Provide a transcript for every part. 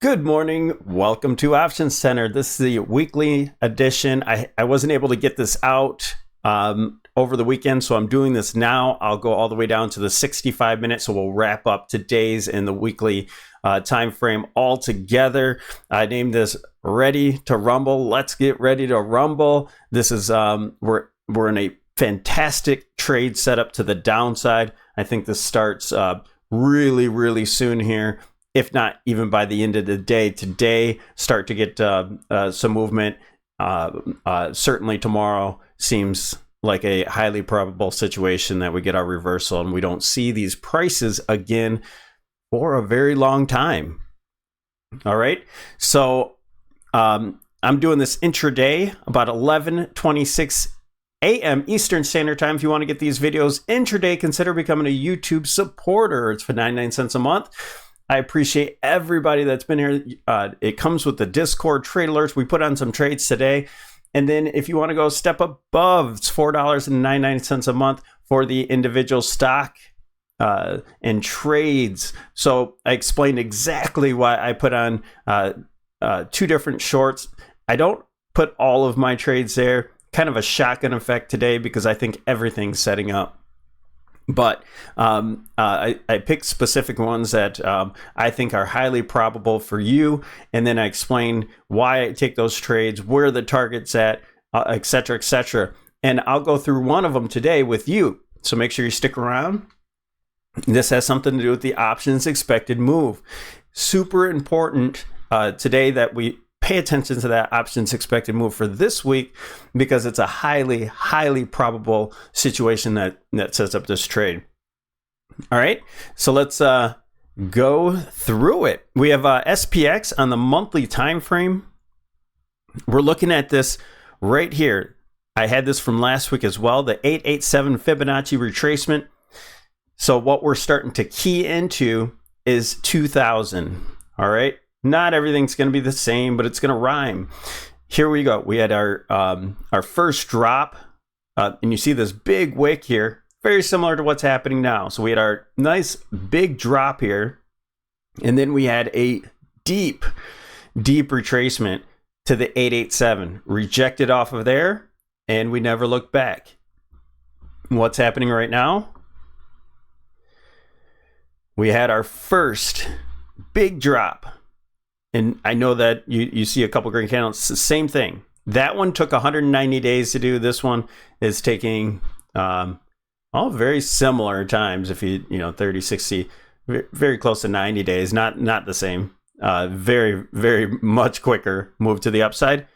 Good morning. Welcome to OptionsTender. This is the weekly edition. I wasn't able to get this out over the weekend, so I'm doing this now. I'll go all the way down to the 65 minutes, so we'll wrap up today's in the weekly time frame all together. I named this Ready to Rumble. Let's get ready to rumble. This is we're in a fantastic trade setup to the downside. I think this starts really soon here. If not even by the end of the day today, start to get some movement. Certainly tomorrow seems like a highly probable situation that we get our reversal and we don't see these prices again for a very long time. All right. So I'm doing this intraday about 11:26 a.m. Eastern Standard Time. If you want to get these videos intraday, consider becoming a YouTube supporter. It's for 99 cents a month. I appreciate everybody that's been here. It comes with the Discord trade alerts. We put on some trades today. And then if you want to go a step above, it's $4.99 a month for the individual stock and trades. So I explained exactly why I put on two different shorts. I don't put all of my trades there. Kind of a shotgun effect today because I think everything's setting up. But I picked specific ones that I think are highly probable for you. And then I explain why I take those trades, where the target's at, et cetera, et cetera. And I'll go through one of them today with you. So make sure you stick around. This has something to do with the options expected move. Super important today that we pay attention to that options expected move for this week because it's a highly probable situation that sets up this trade. All right, so let's go through it. We have SPX on the monthly time frame. We're looking at this right here. I had this from last week as well, the 887 Fibonacci retracement. So what we're starting to key into is 2000. All right. Not everything's going to be the same, but it's going to rhyme. Here we go. We had our first drop, and you see this big wick here, very similar to what's happening now. So we had our nice big drop here, and then we had a deep retracement to the 887, rejected off of there, and we never looked back. What's happening right now? We had our first big drop. And I know that you see a couple green candles. It's the same thing. That one took 190 days to do. This one is taking all very similar times. If you 30, 60, very close to 90 days. Not the same. Very much quicker move to the upside.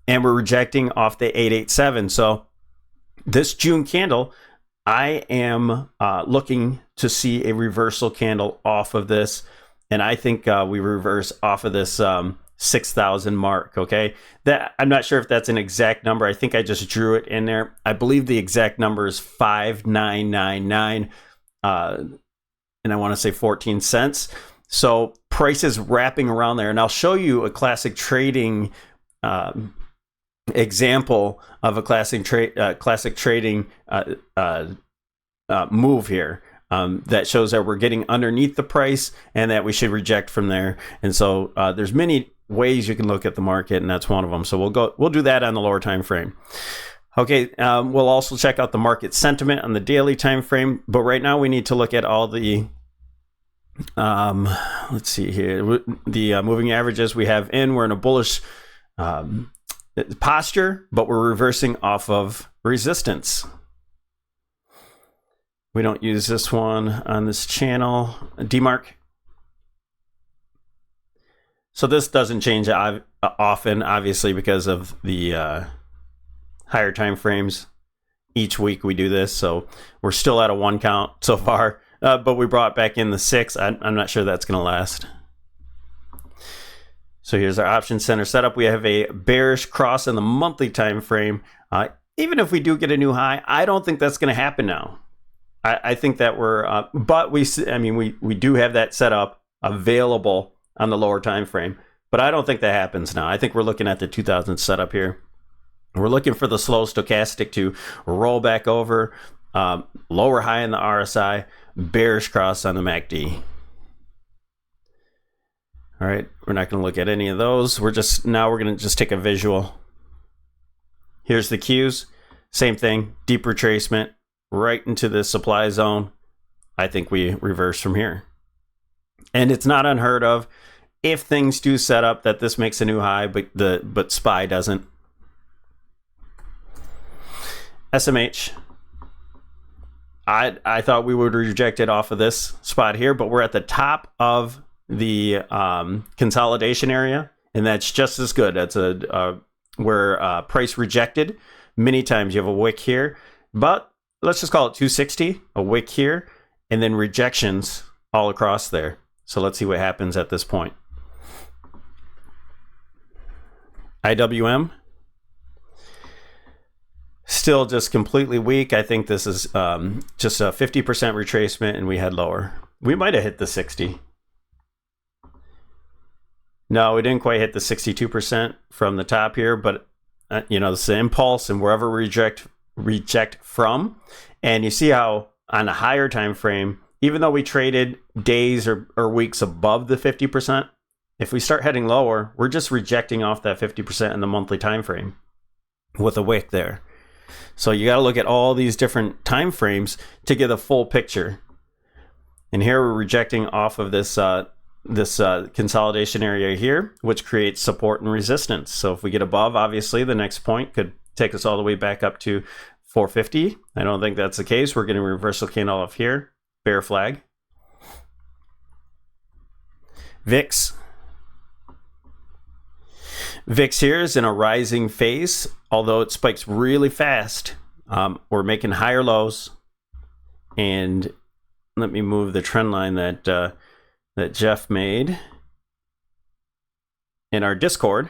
And we're rejecting off the 887. So this June candle, I am looking to see a reversal candle off of this. And I think we reverse off of this 6,000 mark, okay? That I'm not sure if that's an exact number. I think I just drew it in there. I believe the exact number is 5999, and I want to say 14 cents. So price is wrapping around there. And I'll show you a classic trading example of a classic trading move here. That shows that we're getting underneath the price and that we should reject from there. And so there's many ways you can look at the market, and that's one of them. So we'll do that on the lower time frame. Okay, we'll also check out the market sentiment on the daily time frame. But right now we need to look at all the let's see here, the moving averages we have in. We're in a bullish posture, but we're reversing off of resistance. We don't use this one on this channel. DMARC. So this doesn't change often, obviously, because of the higher time frames. Each week we do this, so we're still at a 1 count so far. But we brought back in the 6. I'm not sure that's going to last. So here's our OptionsTender setup. We have a bearish cross in the monthly time frame. Even if we do get a new high, I don't think that's going to happen now. I think that we're, but we do have that set up available on the lower time frame, but I don't think that happens now. I think we're looking at the 2000 setup here. We're looking for the slow stochastic to roll back over, lower high in the RSI, bearish cross on the MACD. All right, we're not going to look at any of those. We're going to just take a visual. Here's the Qs. Same thing, deep retracement right into the supply zone. I think we reverse from here. And it's not unheard of if things do set up that this makes a new high, but SPY doesn't. SMH. I thought we would reject it off of this spot here, but we're at the top of the consolidation area, and that's just as good. That's where price rejected. Many times you have a wick here, but let's just call it 260, a wick here, and then rejections all across there. So let's see what happens at this point. IWM. Still just completely weak. I think this is just a 50% retracement, and we head lower. We might have hit the 60. No, we didn't quite hit the 62% from the top here, but this is an impulse, and wherever we reject from. And you see how on a higher time frame, even though we traded days or weeks above the 50%, if we start heading lower, we're just rejecting off that 50% in the monthly time frame with a wick there. So you got to look at all these different time frames to get a full picture. And here we're rejecting off of this consolidation area here, which creates support and resistance. So if we get above, obviously the next point could take us all the way back up to 450. I don't think that's the case. We're getting a reversal candle off here, bear flag. VIX. VIX here is in a rising phase, although it spikes really fast. We're making higher lows, and let me move the trend line that Jeff made in our Discord.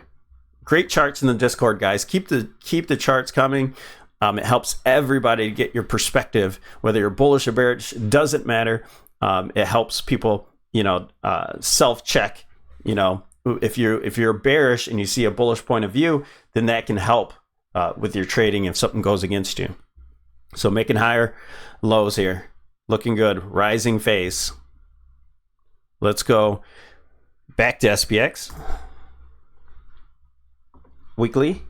Great charts in the Discord, guys. Keep the charts coming. It helps everybody to get your perspective, whether you're bullish or bearish, doesn't matter. It helps people, self-check. If you're bearish and you see a bullish point of view, then that can help with your trading if something goes against you. So making higher lows here, looking good, rising phase. Let's go back to SPX. Weekly.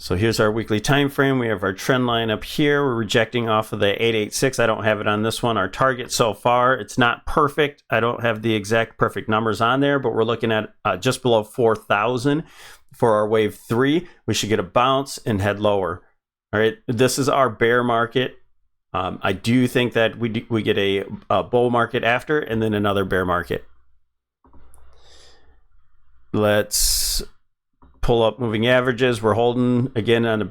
So here's our weekly time frame. We have our trend line up here. We're rejecting off of the 886. I don't have it on this one. Our target so far, it's not perfect. I don't have the exact perfect numbers on there, but we're looking at just below 4,000 for our wave 3. We should get a bounce and head lower. All right, this is our bear market. I do think that we get a bull market after, and then another bear market. Let's pull up moving averages. We're holding again on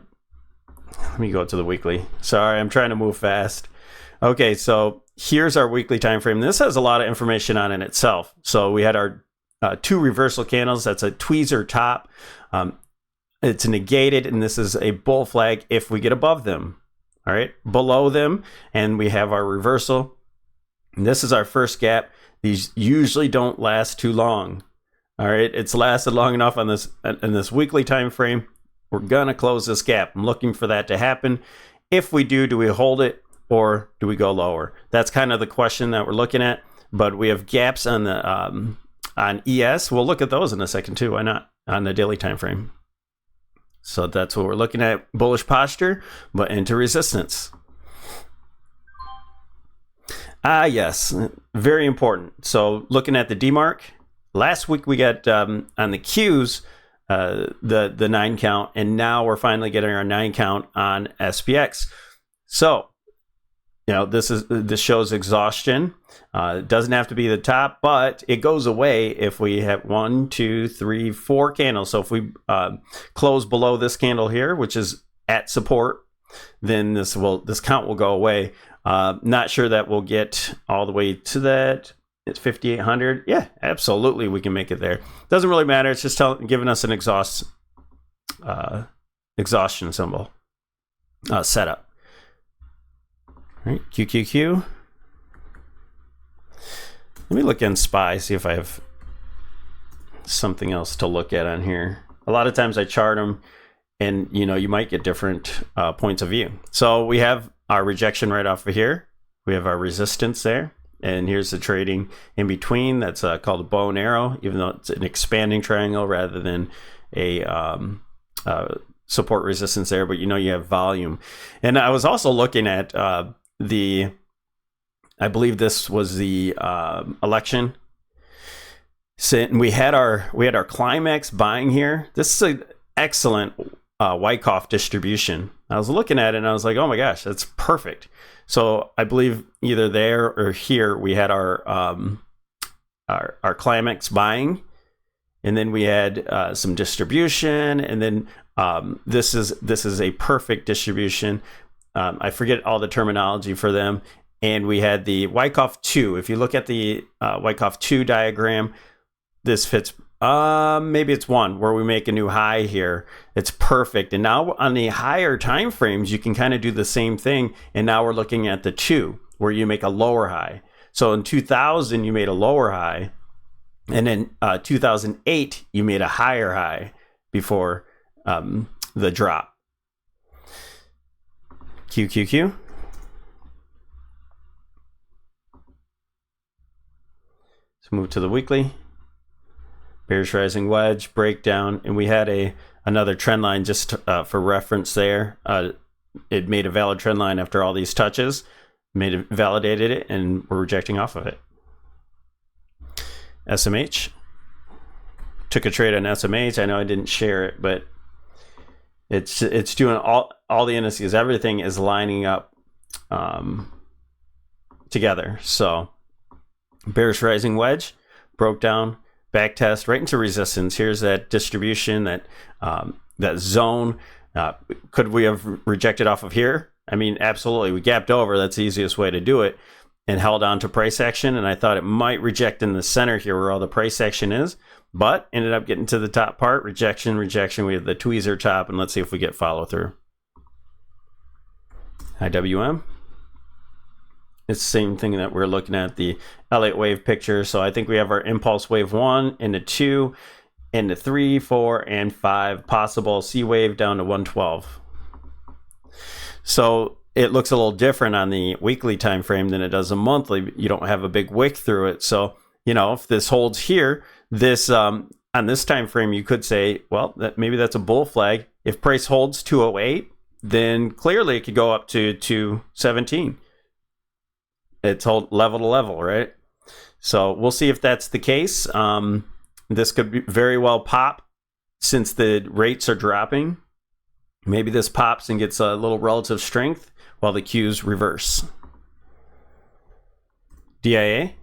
let me go to the weekly. Sorry, I'm trying to move fast. Okay, so here's our weekly time frame. This has a lot of information on it itself. So we had our 2 reversal candles. That's a tweezer top. It's negated, and this is a bull flag if we get above them. All right, below them, and we have our reversal. And this is our first gap. These usually don't last too long. All right, it's lasted long enough on this weekly time frame. We're gonna close this gap. I'm looking for that to happen. If we do we hold it or do we go lower? That's kind of the question that we're looking at. But we have gaps on the on ES. We'll look at those in a second too. Why not? On the daily time frame. So that's what we're looking at. Bullish posture, but into resistance. Yes, very important. So looking at the DMARC. Last week we got on the Qs the 9 count, and now we're finally getting our 9 count on SPX. So this shows exhaustion. It doesn't have to be the top, but it goes away if we have 1, 2, 3, 4 candles. So if we close below this candle here, which is at support, then this count will go away. Not sure that we'll get all the way to that. It's 5,800. Yeah, absolutely, we can make it there. Doesn't really matter. It's just giving us an exhaustion symbol setup. All right, QQQ. Let me look in SPY, see if I have something else to look at on here. A lot of times I chart them, and you might get different points of view. So we have our rejection right off of here. We have our resistance there. And here's the trading in between. That's called a bow and arrow, even though it's an expanding triangle rather than a support resistance there. But you have volume. And I was also looking at I believe this was the election. So, and we had our climax buying here. This is an excellent Wyckoff distribution. I was looking at it and I was like, oh my gosh, that's perfect. So I believe either there or here we had our climax buying, and then we had some distribution, and then this is a perfect distribution. I forget all the terminology for them. And we had the Wyckoff 2. If you look at the Wyckoff 2 diagram, this fits. Maybe it's 1 where we make a new high here. It's perfect. And now on the higher time frames, you can kind of do the same thing. And now we're looking at the 2 where you make a lower high. So in 2000, you made a lower high. And in 2008, you made a higher high before the drop. QQQ. Let's move to the weekly. Bearish rising wedge breakdown, and we had another trend line just for reference there. It made a valid trend line after all these touches, validated it, and we're rejecting off of it. SMH. Took a trade on SMH. I know I didn't share it, but it's doing all the indices. Everything is lining up together. So bearish rising wedge broke down. Back test right into resistance. Here's that distribution, that zone. Could we have rejected off of here? I mean, absolutely. We gapped over. That's the easiest way to do it, and held on to price action. And I thought it might reject in the center here where all the price action is, but ended up getting to the top part. Rejection. We have the tweezer top, and let's see if we get follow through. IWM. It's the same thing that we're looking at, the Elliott wave picture. So I think we have our impulse wave 1 into 2 into 3, 4, and 5 possible. C wave down to 112. So it looks a little different on the weekly time frame than it does a monthly. You don't have a big wick through it. So if this holds here, this on this time frame, you could say, well, maybe that's a bull flag. If price holds 208, then clearly it could go up to 217. It's level to level, right? So we'll see if that's the case. This could very well pop since the rates are dropping. Maybe this pops and gets a little relative strength while the Qs reverse. DIA.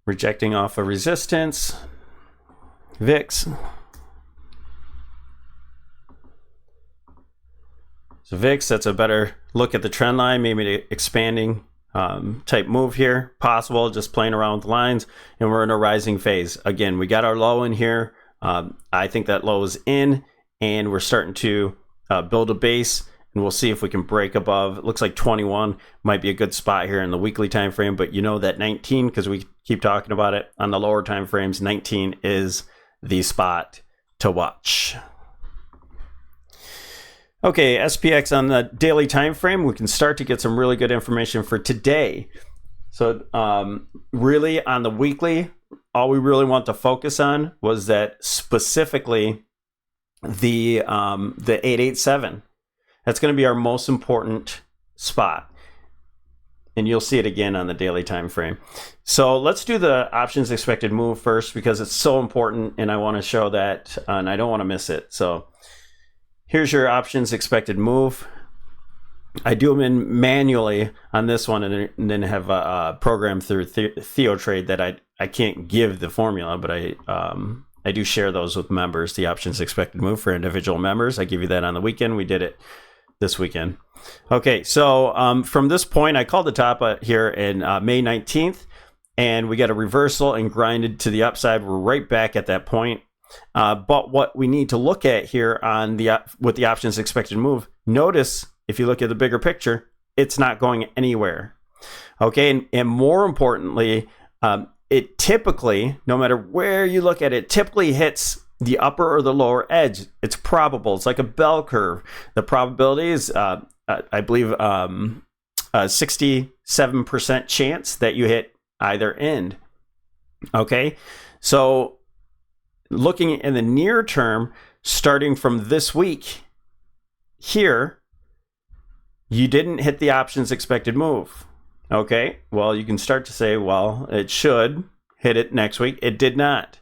Rejecting off a resistance. VIX. So VIX, that's a better look at the trend line, maybe an expanding type move here, possible, just playing around with lines, and we're in a rising phase. Again, we got our low in here. I think that low is in, and we're starting to build a base, and we'll see if we can break above. It looks like 21 might be a good spot here in the weekly time frame, but that 19, because we keep talking about it on the lower time frames, 19 is the spot to watch. Okay, SPX on the daily time frame, we can start to get some really good information for today. So really on the weekly, all we really want to focus on was that specifically the 887. That's going to be our most important spot. And you'll see it again on the daily time frame. So let's do the options expected move first, because it's so important and I want to show that and I don't want to miss it. So here's your options expected move. I do them in manually on this one, and then have a program through TheoTrade that I can't give the formula, but I do share those with members, the options expected move for individual members. I give you that on the weekend. We did it this weekend. Okay, so from this point, I called the top here in May 19th, and we got a reversal and grinded to the upside. We're right back at that point. But what we need to look at here on with the options expected move, notice if you look at the bigger picture, it's not going anywhere. Okay, and more importantly, it typically, no matter where you look at it, typically hits the upper or the lower edge. It's probable. It's like a bell curve. The probability is I believe, a 67% chance that you hit either end. Okay, so looking in the near term, starting from this week here, you didn't hit the options expected move. Okay, well, you can start to say, well, it should hit it next week. It did not.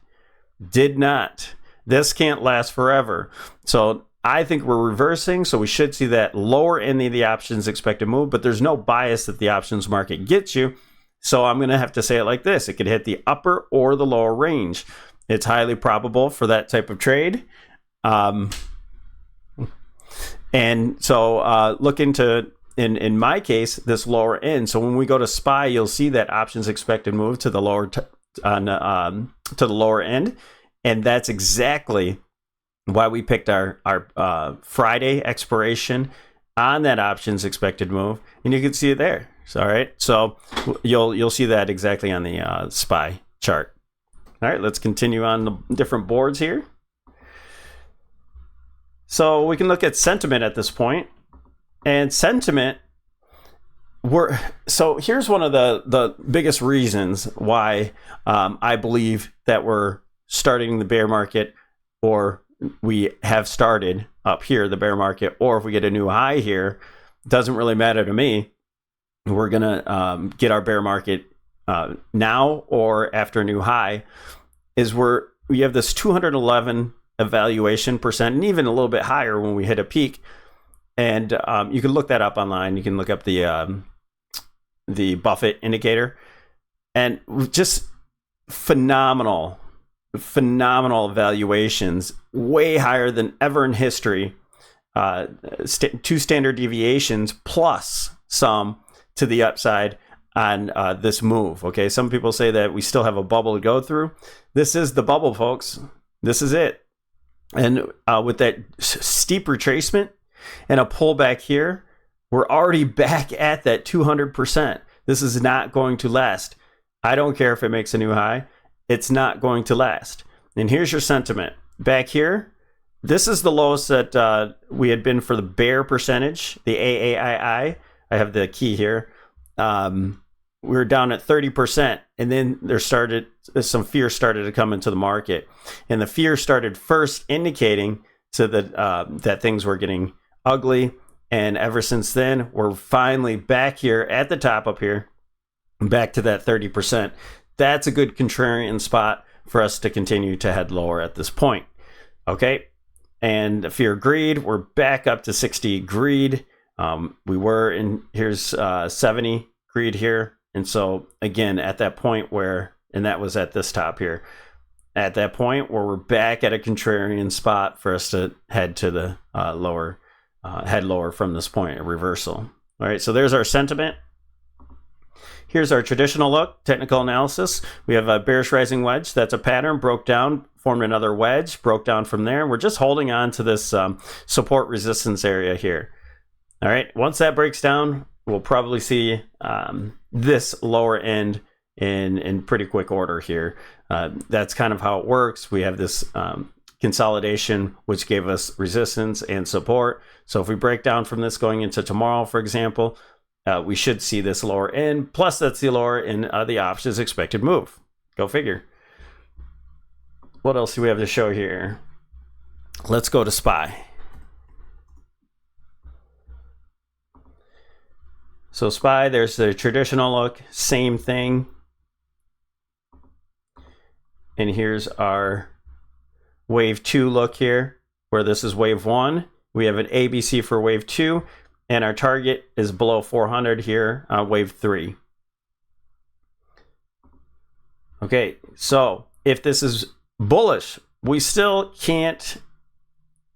Did not. This can't last forever. So I think we're reversing, so we should see that lower end of the options expected move, but there's no bias that the options market gets you. So I'm going to have to say it like this. It could hit the upper or the lower range. It's highly probable for that type of trade. And so look into, in my case, this lower end. So when we go to SPY, you'll see that options expected move to the lower to the lower end. And that's exactly why we picked our Friday expiration on that options expected move, and you can see it there. So, all right, so you'll see that exactly on the SPY chart. All right, let's continue on the different boards here. So we can look at sentiment at this point, and sentiment. So here's one of the biggest reasons why I believe that we're starting the bear market, or we have started up here the bear market, or if we get a new high here, doesn't really matter to me. We're gonna get our bear market now or after a new high. Is we have this 211 evaluation percent, and even a little bit higher when we hit a peak. And you can look that up online. You can look up the Buffett indicator, and just phenomenal valuations, way higher than ever in history. 2 standard deviations plus some to the upside on this move. Okay, some people say that we still have a bubble to go through. This is the bubble, folks. This is it. And with that steep retracement and a pullback here, we're already back at that 200%. This is not going to last. I don't care if it makes a new high. It's not going to last. And here's your sentiment. Back here, this is the lowest that we had been for the bear percentage, the AAII. I have the key here. We were down at 30%, and then some fear started to come into the market. And the fear started first indicating to that things were getting ugly. And ever since then, we're finally back here at the top up here, back to that 30%. That's a good contrarian spot for us to continue to head lower at this point. Okay. And fear greed, we're back up to 60 greed. We were in, here's 70 greed here. And so again, at that point and that was at this top here, at that point where we're back at a contrarian spot for us to head to the head lower from this point, a reversal. All right. So there's our sentiment. Here's our traditional look, technical analysis. We have a bearish rising wedge. That's a pattern, broke down, formed another wedge, broke down from there. We're just holding on to this support resistance area here. All right, once that breaks down, we'll probably see this lower end in pretty quick order here. That's kind of how it works. We have this consolidation, which gave us resistance and support. So if we break down from this going into tomorrow, for example, we should see this lower end, plus that's the lower end of the options expected move. Go figure. What else do we have to show here? Let's go to SPY. So SPY, there's the traditional look, same thing. And here's our wave 2 look here, where this is wave 1. We have an ABC for wave 2. And our target is below 400 here on wave 3. Okay, so if this is bullish, we still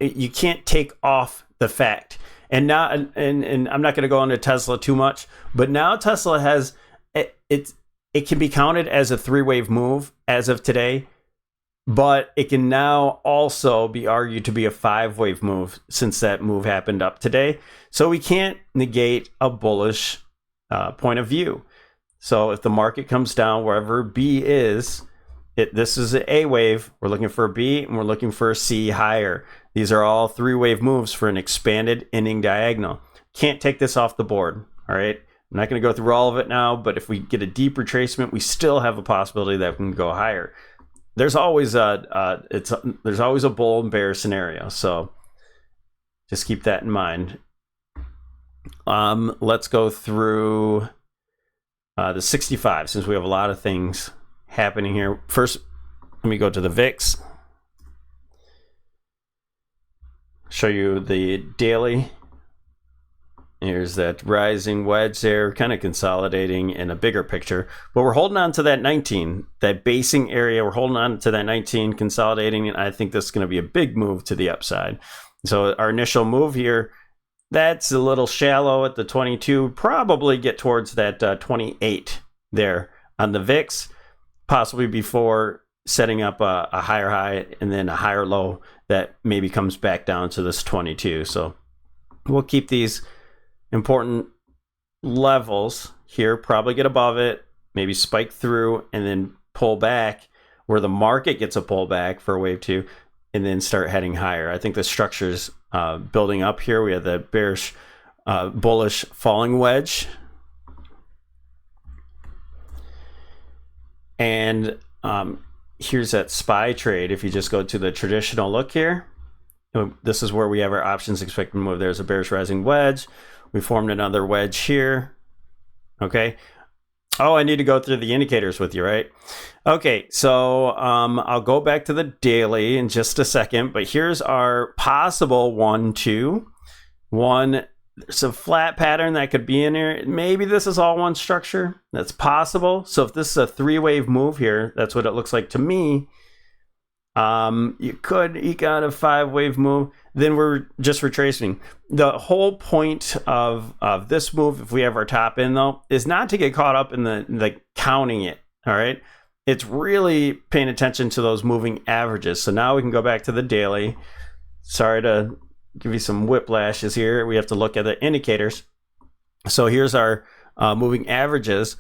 you can't take off the fact. And now, and I'm not going to go into Tesla too much, but now Tesla has, it can be counted as a 3-wave move as of today. But it can now also be argued to be a 5-wave move since that move happened up today. So we can't negate a bullish point of view. So if the market comes down wherever B is, this is an A wave. We're looking for a B and we're looking for a C higher. These are all 3-wave moves for an expanded ending diagonal. can't take this off the board. All right. I'm not going to go through all of it now, but if we get a deep retracement, we still have a possibility that we can go higher. There's always there's always a bull and bear scenario, so just keep that in mind. Let's go through the 65 since we have a lot of things happening here. First, let me go to the VIX. Show you the daily. Here's that rising wedge there, kind of consolidating in a bigger picture. But we're holding on to that 19, that basing area. We're holding on to that 19, consolidating, and I think this is going to be a big move to the upside. So our initial move here, that's a little shallow at the 22. Probably get towards that 28 there on the VIX, possibly before setting up a higher high and then a higher low that maybe comes back down to this 22. So we'll keep these important levels here, probably get above it, maybe spike through and then pull back where the market gets a pullback for wave 2 and then start heading higher. I think the structure's building up here. We have the bearish bullish falling wedge, and here's that SPY trade. If you just go to the traditional look here, this is where we have our options expected move. There's a bearish rising wedge. We formed another wedge here. Okay. Oh, I need to go through the indicators with you, right? Okay, so I'll go back to the daily in just a second, but here's our possible 1, 2. There's a flat pattern that could be in here. Maybe this is all one structure. That's possible. So if this is a 3-wave move here, that's what it looks like to me. You could eke out a 5-wave move. Then we're just retracing. The whole point of this move, if we have our top in though, is not to get caught up in the counting it. All right. It's really paying attention to those moving averages. So now we can go back to the daily. Sorry to give you some whiplashes here. We have to look at the indicators. So here's our moving averages.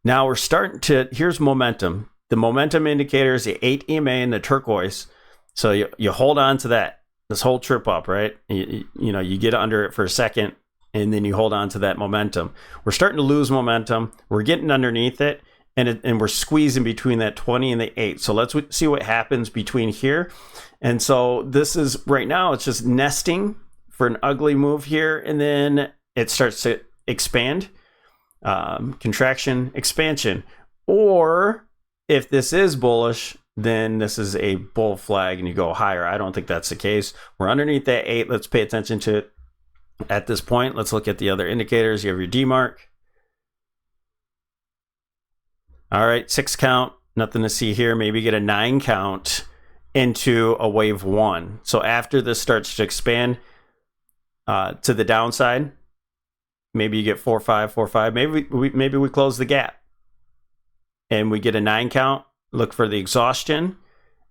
Now we're starting to, here's momentum. The momentum indicator is the 8 EMA and the turquoise. So you hold on to that, this whole trip up, right? You know, you get under it for a second and then you hold on to that momentum. We're starting to lose momentum. We're getting underneath it and we're squeezing between that 20 and the 8. So let's see what happens between here. And so this is right now, it's just nesting for an ugly move here. And then it starts to expand, contraction, expansion. Or if this is bullish, then this is a bull flag and you go higher. I don't think that's the case. We're underneath that 8. Let's pay attention to it at this point. Let's look at the other indicators. You have your D mark. All right, 6 count, nothing to see here. Maybe get a 9 count into a wave 1. So after this starts to expand to the downside, maybe you get 4, 5, 4, 5. Maybe we close the gap and we get a 9 count. Look for the exhaustion,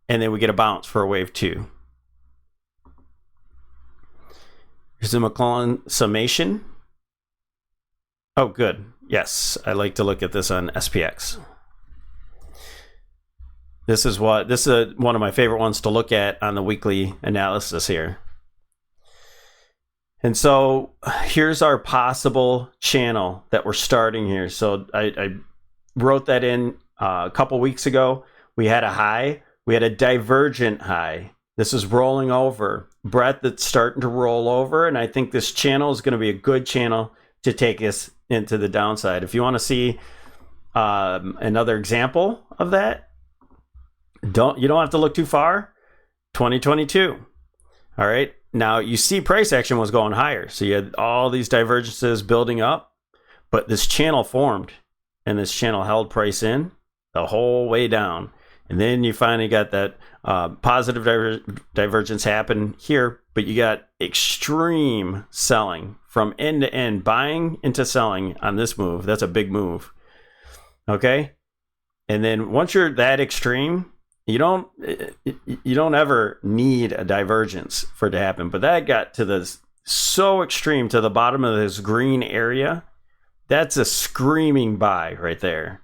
and then we get a bounce for a wave 2. Here's the McClellan summation. Oh, good. Yes, I like to look at this on SPX. This is one of my favorite ones to look at on the weekly analysis here. And so here's our possible channel that we're starting here. So I wrote that in a couple weeks ago. We had a high. We had a divergent high. This is rolling over. Breadth that's starting to roll over. And I think this channel is going to be a good channel to take us into the downside. If you want to see another example of that, you don't have to look too far. 2022. All right. Now you see price action was going higher. So you had all these divergences building up, but this channel formed and this channel held price in the whole way down. And then you finally got that positive divergence happen here, but you got extreme selling from end to end, buying into selling on this move. That's a big move. Okay. And then once you're that extreme, you don't ever need a divergence for it to happen. But that got to this so extreme to the bottom of this green area. That's a screaming buy right there.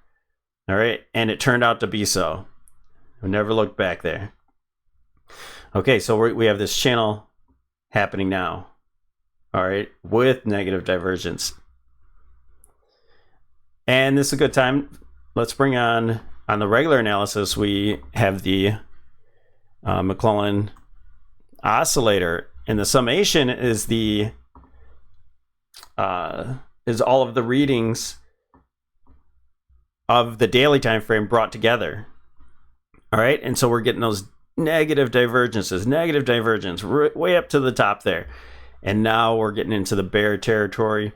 All right. And it turned out to be so. We never looked back there. Okay. So we have this channel happening now. all right, with negative divergence. And this is a good time. Let's bring on the regular analysis, we have the McClellan oscillator, and the summation is all of the readings of the daily time frame brought together. All right, and so we're getting those negative divergences, negative divergence, way up to the top there. And now we're getting into the bear territory.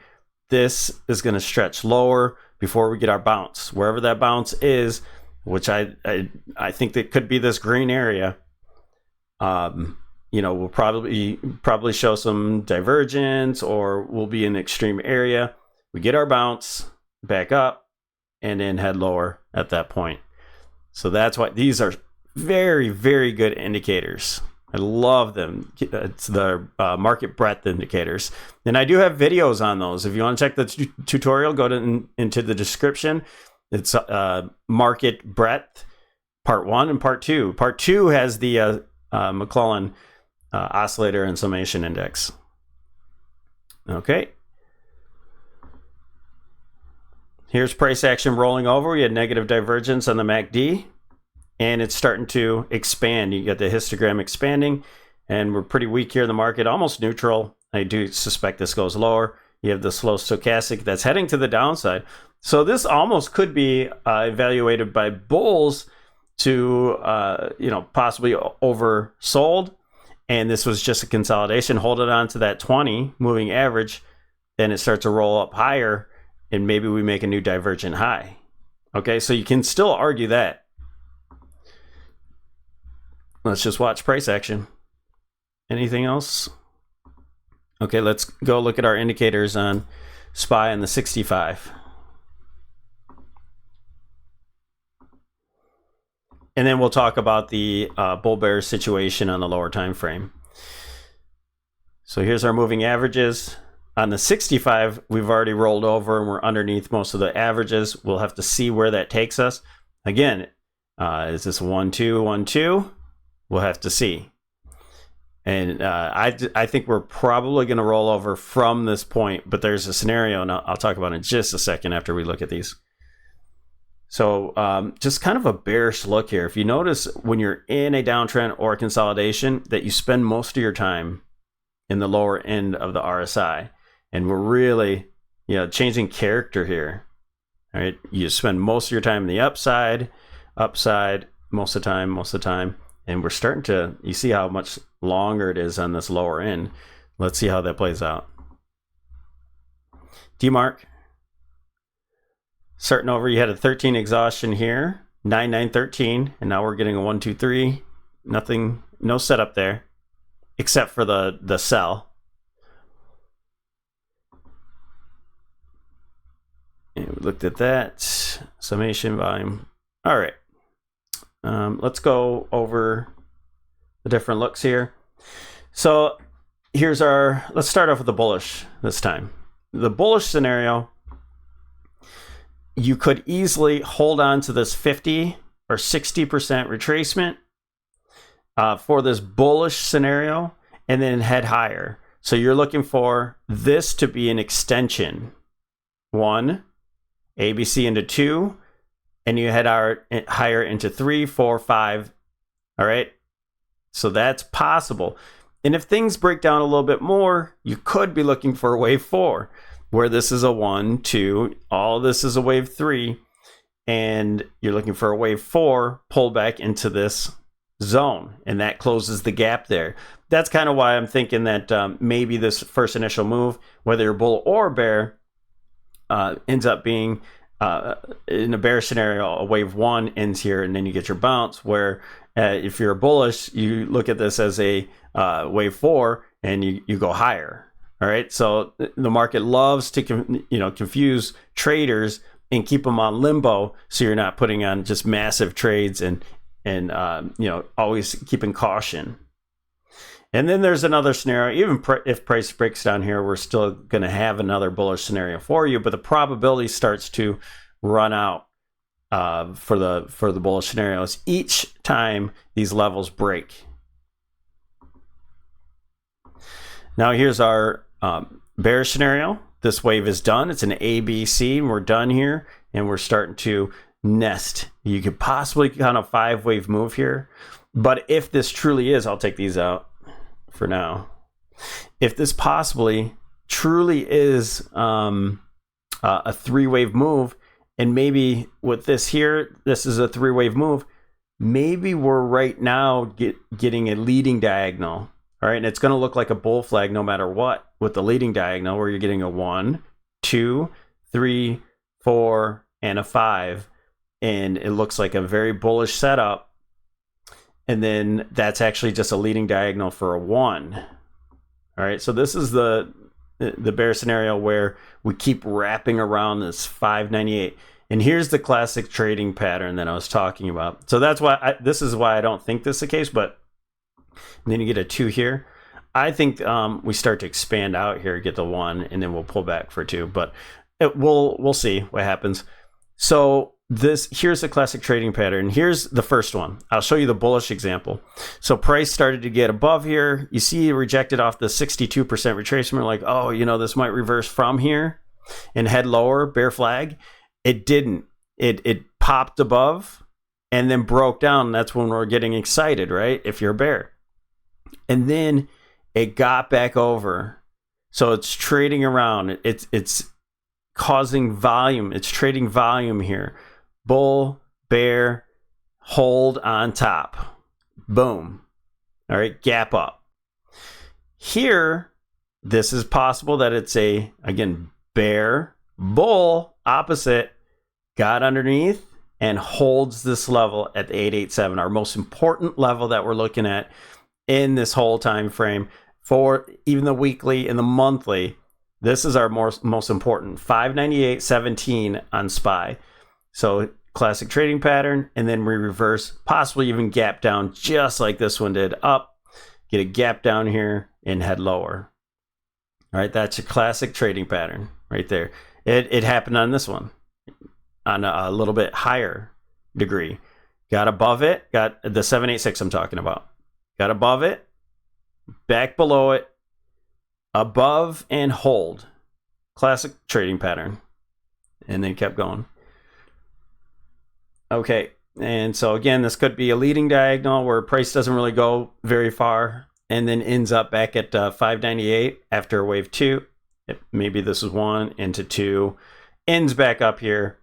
This is going to stretch lower before we get our bounce. Wherever that bounce is, which I think that could be this green area, we'll probably show some divergence, or we'll be in an extreme area. We get our bounce back up and then head lower at that point. So that's why these are very, very good indicators. I love them. It's the market breadth indicators. And I do have videos on those. If you want to check the tutorial, go into the description. It's market breadth, part 1 and part 2. Part 2 has the McClellan oscillator and summation index. Okay. Here's price action rolling over. We had negative divergence on the MACD, and it's starting to expand. You get the histogram expanding, and we're pretty weak here in the market, almost neutral. I do suspect this goes lower. You have the slow stochastic that's heading to the downside. So this almost could be evaluated by bulls to possibly oversold, and this was just a consolidation. Hold it on to that 20 moving average, then it starts to roll up higher, and maybe we make a new divergent high. Okay, so you can still argue that. Let's just watch price action. Anything else? Okay, let's go look at our indicators on SPY and the 65. And then we'll talk about the bull bear situation on the lower time frame. So here's our moving averages. On the 65, we've already rolled over and we're underneath most of the averages. We'll have to see where that takes us. Again, is this 1, 2, 1, 2? We'll have to see. And I think we're probably going to roll over from this point, but there's a scenario, and I'll talk about it in just a second after we look at these. So just kind of a bearish look here. If you notice when you're in a downtrend or a consolidation, that you spend most of your time in the lower end of the RSI. And we're really, changing character here. All right, you spend most of your time in the upside, most of the time, and we're starting to, you see how much longer it is on this lower end. Let's see how that plays out. D-Mark, starting over, you had a 13 exhaustion here, 9, 9, 13, and now we're getting a 1, 2, 3. Nothing, no setup there, except for the sell. And we looked at that summation volume. All right, let's go over the different looks here. So here's let's start off with the bullish this time. The bullish scenario, you could easily hold on to this 50 or 60% retracement for this bullish scenario and then head higher. So you're looking for this to be an extension. 1, ABC into 2, and you head higher into 3, 4, 5. All right. So that's possible. And if things break down a little bit more, you could be looking for a wave 4, where this is a 1, 2, all this is a wave 3, and you're looking for a wave 4 pull back into this zone, and that closes the gap there. That's kind of why I'm thinking that maybe this first initial move, whether you're bull or bear, ends up being in a bear scenario, a wave 1 ends here, and then you get your bounce, where if you're bullish, you look at this as a wave 4 and you go higher. All right, so the market loves to confuse traders and keep them on limbo, so you're not putting on just massive trades and always keeping caution. And then there's another scenario, even if price breaks down here, we're still going to have another bullish scenario for you, but the probability starts to run out for the bullish scenarios each time these levels break. Now here's our bearish scenario, this wave is done. It's an ABC, and we're done here, and we're starting to nest. You could possibly kind of 5-wave move here, but if this truly is, I'll take these out for now. If this possibly truly is a 3-wave move, and maybe with this here, this is a 3-wave move, maybe we're right now getting a leading diagonal. All right, and it's going to look like a bull flag no matter what with the leading diagonal, where you're getting a 1, 2, 3, 4, and a 5. And it looks like a very bullish setup. And then that's actually just a leading diagonal for a 1. All right, so this is the bear scenario where we keep wrapping around this 598. And here's the classic trading pattern that I was talking about. So that's why this is why I don't think this is the case, but then you get a 2 here. I think we start to expand out here, get the 1, and then we'll pull back for 2. But we'll see what happens. So here's the classic trading pattern. Here's the first one. I'll show you the bullish example. So price started to get above here. You see, it rejected off the 62% retracement. Like, oh, you know, this might reverse from here and head lower, bear flag. It didn't. It popped above and then broke down. That's when we're getting excited, right? If you're a bear. And then it got back over. So it's trading around. It's causing volume. It's trading volume here. Bull, bear, hold on top. Boom. All right, gap up. Here, this is possible that it's again, bear, bull, opposite, got underneath and holds this level at the 887, our most important level that we're looking at in this whole time frame for even the weekly and the monthly. This is our most important 598.17 on SPY. So classic trading pattern, and then we reverse, possibly even gap down just like this one did, up, get a gap down here and head lower. All right, that's a classic trading pattern right there. It happened on this one on a little bit higher degree. Got above it, got the 786 I'm talking about. Got above it, back below it, above and hold. Classic trading pattern. And then kept going. Okay, and so again, this could be a leading diagonal where price doesn't really go very far and then ends up back at 598 after wave 2. Maybe this is 1 into 2, ends back up here,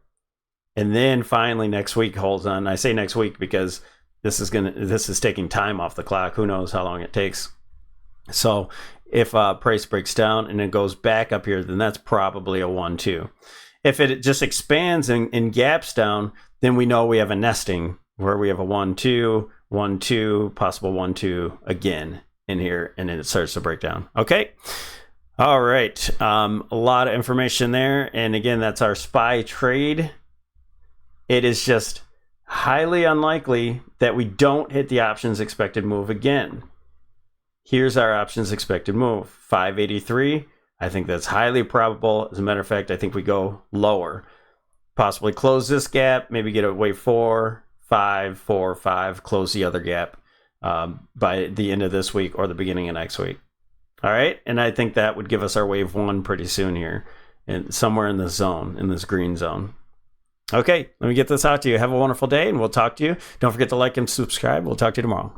and then finally next week holds on. I say next week because this is taking time off the clock. Who knows how long it takes. So if price breaks down and it goes back up here, then that's probably a 1-2. If it just expands and gaps down, then we know we have a nesting where we have a 1-2, 1-2, possible 1-2 again in here, and then it starts to break down. Okay. All right. A lot of information there. And again, that's our SPY trade. It is just highly unlikely that we don't hit the options expected move again. Here's our options expected move, 583. I think that's highly probable. As a matter of fact, I think we go lower. Possibly close this gap, maybe get a wave 4, 5, 4, 5, close the other gap by the end of this week or the beginning of next week. All right, and I think that would give us our wave 1 pretty soon here, and somewhere in this zone, in this green zone. Okay, let me get this out to you. Have a wonderful day, and we'll talk to you. Don't forget to like and subscribe. We'll talk to you tomorrow.